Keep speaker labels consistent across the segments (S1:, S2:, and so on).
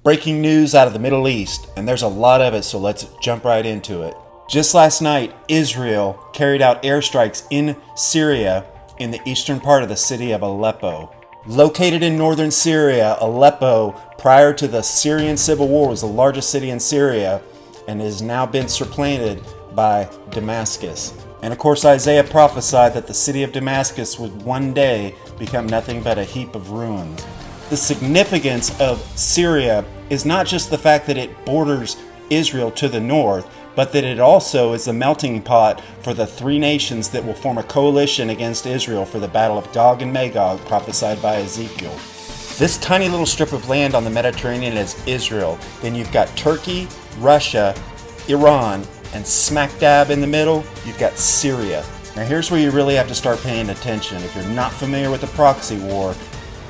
S1: Breaking news out of the Middle East, and there's a lot of it, so let's jump right into it. Just last night, Israel carried out airstrikes in Syria in the eastern part of the city of Aleppo. Located in northern Syria, Aleppo, prior to the Syrian civil war, was the largest city in Syria and has now been supplanted by Damascus. And of course, Isaiah prophesied that the city of Damascus would one day become nothing but a heap of ruins. The significance of Syria is not just the fact that it borders Israel to the north, but that it also is the melting pot for the three nations that will form a coalition against Israel for the battle of Gog and Magog, prophesied by Ezekiel. This tiny little strip of land on the Mediterranean is Israel. Then you've got Turkey, Russia, Iran, and smack dab in the middle, you've got Syria. Now here's where you really have to start paying attention. If you're not familiar with the proxy war,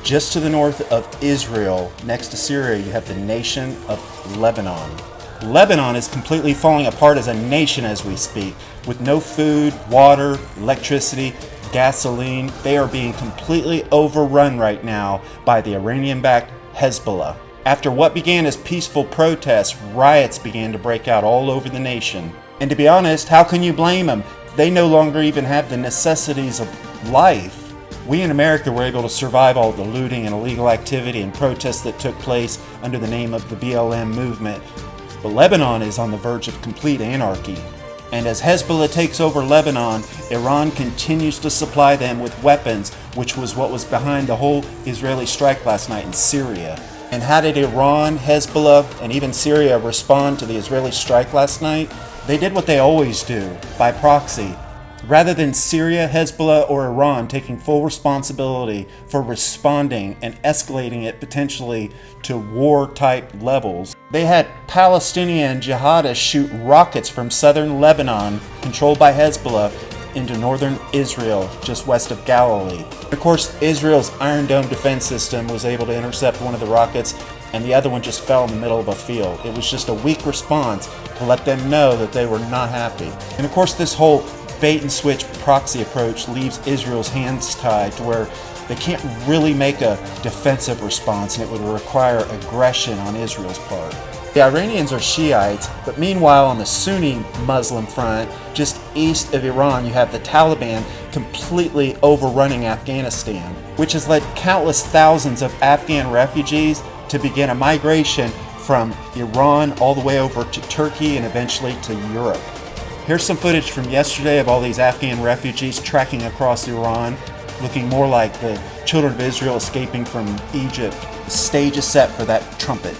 S1: just to the north of Israel, next to Syria, you have the nation of Lebanon. Lebanon is completely falling apart as a nation as we speak, with no food, water, electricity, gasoline. They are being completely overrun right now by the Iranian-backed Hezbollah. After what began as peaceful protests, riots began to break out all over the nation. And to be honest, how can you blame them? They no longer even have the necessities of life. We in America were able to survive all the looting and illegal activity and protests that took place under the name of the BLM movement. But Lebanon is on the verge of complete anarchy. And as Hezbollah takes over Lebanon, Iran continues to supply them with weapons, which was what was behind the whole Israeli strike last night in Syria. And how did Iran, Hezbollah, and even Syria respond to the Israeli strike last night? They did what they always do, by proxy. Rather than Syria, Hezbollah, or Iran taking full responsibility for responding and escalating it potentially to war-type levels, they had Palestinian jihadists shoot rockets from southern Lebanon, controlled by Hezbollah, into northern Israel, just west of Galilee. Of course, Israel's Iron Dome defense system was able to intercept one of the rockets, and the other one just fell in the middle of a field. It was just a weak response to let them know that they were not happy. And of course, this whole bait and switch proxy approach leaves Israel's hands tied to where they can't really make a defensive response, and it would require aggression on Israel's part. The Iranians are Shiites, but meanwhile on the Sunni Muslim front, just east of Iran, you have the Taliban completely overrunning Afghanistan, which has led countless thousands of Afghan refugees to begin a migration from Iran all the way over to Turkey and eventually to Europe. Here's some footage from yesterday of all these Afghan refugees tracking across Iran, looking more like the children of Israel escaping from Egypt. The stage is set for that trumpet.